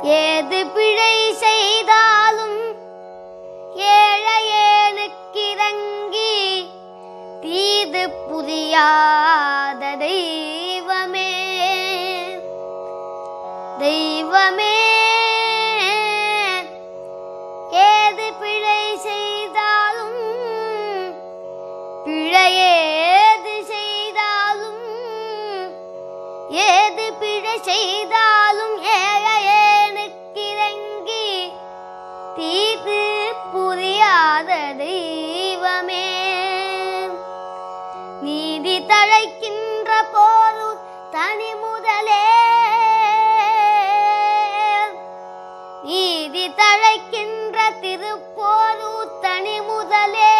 ஏது பிழை செய்தாலும் ஏழையேனுக்கிறங்கி தீது புரியாத தெய்வமே தெய்வமே. ஏது பிழை செய்தாலும் பிழையேது செய்தாலும் ஏது பிழை செய்தாலும் ஏழையேனுக்கிறங்கி தீது புரியாத தெய்வமே. நீதி தழைக்கின்ற போது தனி முதலே நீதி தழைக்கின்ற திருப்போரு தனி முதலே